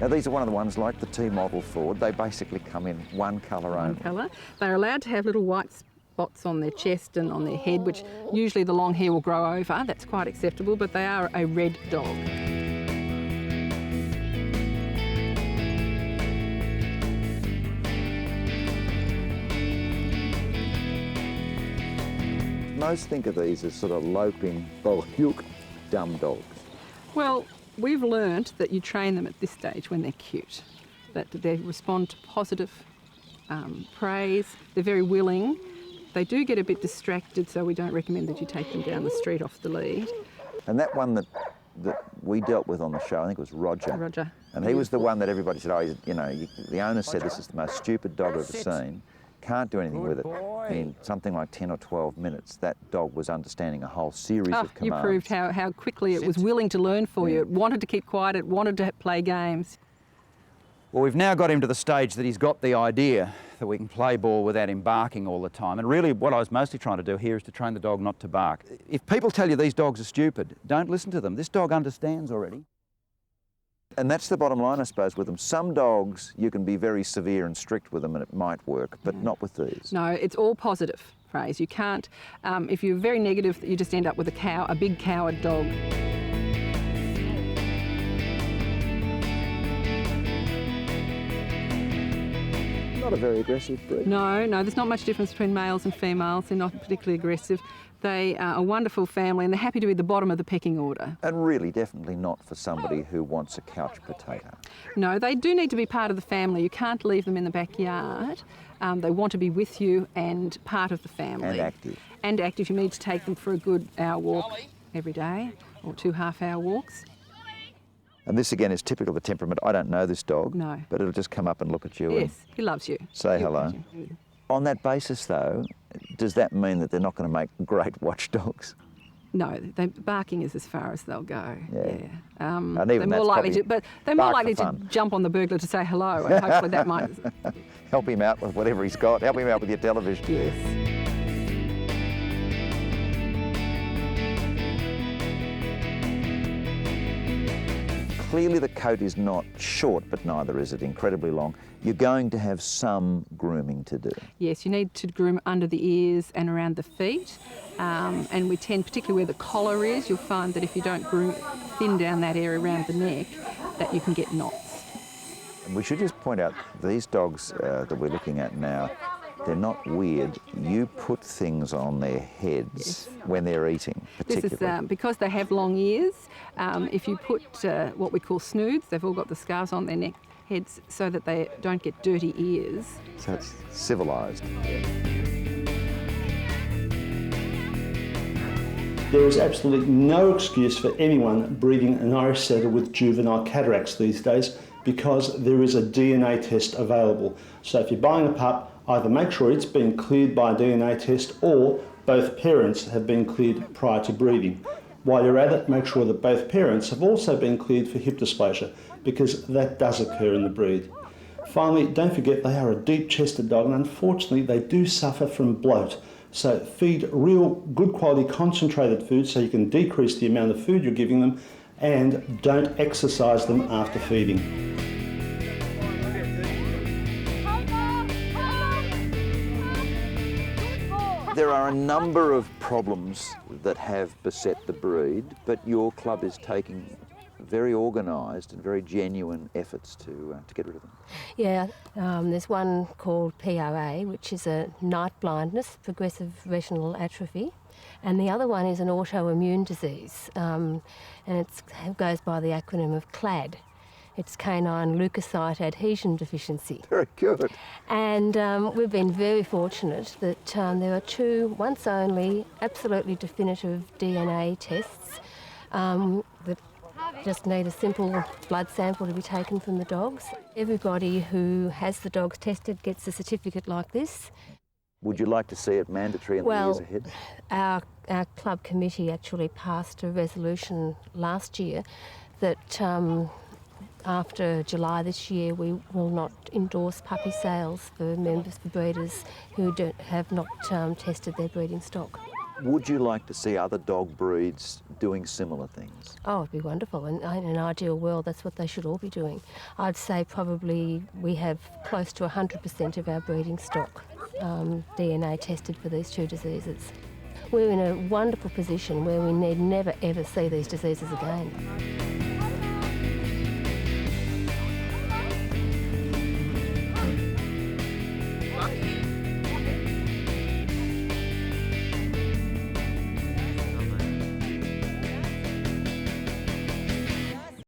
Now these are one of the ones like the T model Ford. They basically come in one colour only. One colour. They're allowed to have little white spots on their chest and on their head, which usually the long hair will grow over. That's quite acceptable, but they are a red dog. Most think of these as sort of loping, bulk, dumb dogs. Well, we've learnt that you train them at this stage when they're cute, that they respond to positive praise, they're very willing. They do get a bit distracted, so we don't recommend that you take them down the street off the lead. And that one that we dealt with on the show, I think it was Roger. Roger. And he was the one that everybody said, oh, the owner said this is the most stupid dog I've ever seen. Can't do anything with it. In something like 10 or 12 minutes, that dog was understanding a whole series of commands. You proved how quickly it was willing to learn for you. It wanted to keep quiet, it wanted to play games. Well, we've now got him to the stage that he's got the idea that we can play ball without him barking all the time. And really what I was mostly trying to do here is to train the dog not to bark. If people tell you these dogs are stupid, don't listen to them. This dog understands already. And that's the bottom line, I suppose, with them. Some dogs, you can be very severe and strict with them and it might work, but not with these. No, it's all positive praise. You can't, if you're very negative, you just end up with a big coward dog. Not a very aggressive breed. No, there's not much difference between males and females. They're not particularly aggressive. They are a wonderful family and they're happy to be at the bottom of the pecking order. And really definitely not for somebody who wants a couch potato. No, they do need to be part of the family. You can't leave them in the backyard. They want to be with you and part of the family. And active. And active. You need to take them for a good hour walk every day or 2 half-hour walks. And this again is typical of the temperament. I don't know this dog, no, but it'll just come up and look at you. Yes, he loves you. Say hello. On that basis, though, does that mean that they're not going to make great watchdogs? No, barking is as far as they'll go. Yeah. And even they're more likely to, but they're more likely to jump on the burglar to say hello, and hopefully that might help him out with whatever he's got. Help him out with your television. Yes. Clearly the coat is not short, but neither is it incredibly long. You're going to have some grooming to do. Yes, you need to groom under the ears and around the feet. And we tend, particularly where the collar is, you'll find that if you don't thin down that area around the neck, that you can get knots. And we should just point out, these dogs that we're looking at now, they're not weird. You put things on their heads when they're eating, particularly. This is because they have long ears. If you put what we call snoods, they've all got the scars on their neck heads so that they don't get dirty ears. So it's civilised. There is absolutely no excuse for anyone breeding an Irish setter with juvenile cataracts these days because there is a DNA test available. So if you're buying a pup, either make sure it's been cleared by a DNA test or both parents have been cleared prior to breeding. While you're at it, make sure that both parents have also been cleared for hip dysplasia because that does occur in the breed. Finally, don't forget they are a deep-chested dog and unfortunately they do suffer from bloat. So feed real good quality concentrated food so you can decrease the amount of food you're giving them and don't exercise them after feeding. There are a number of problems that have beset the breed, but your club is taking very organised and very genuine efforts to get rid of them. Yeah, there's one called POA, which is a night blindness, progressive retinal atrophy, and the other one is an autoimmune disease, and it goes by the acronym of CLAD. It's canine leukocyte adhesion deficiency. Very good. And we've been very fortunate that there are 2 once only absolutely definitive DNA tests that just need a simple blood sample to be taken from the dogs. Everybody who has the dogs tested gets a certificate like this. Would you like to see it mandatory in the years ahead? Our club committee actually passed a resolution last year that after July this year, we will not endorse puppy sales for breeders who have not tested their breeding stock. Would you like to see other dog breeds doing similar things? Oh, it'd be wonderful. In an ideal world, that's what they should all be doing. I'd say probably we have close to 100% of our breeding stock DNA tested for these two diseases. We're in a wonderful position where we need never ever see these diseases again.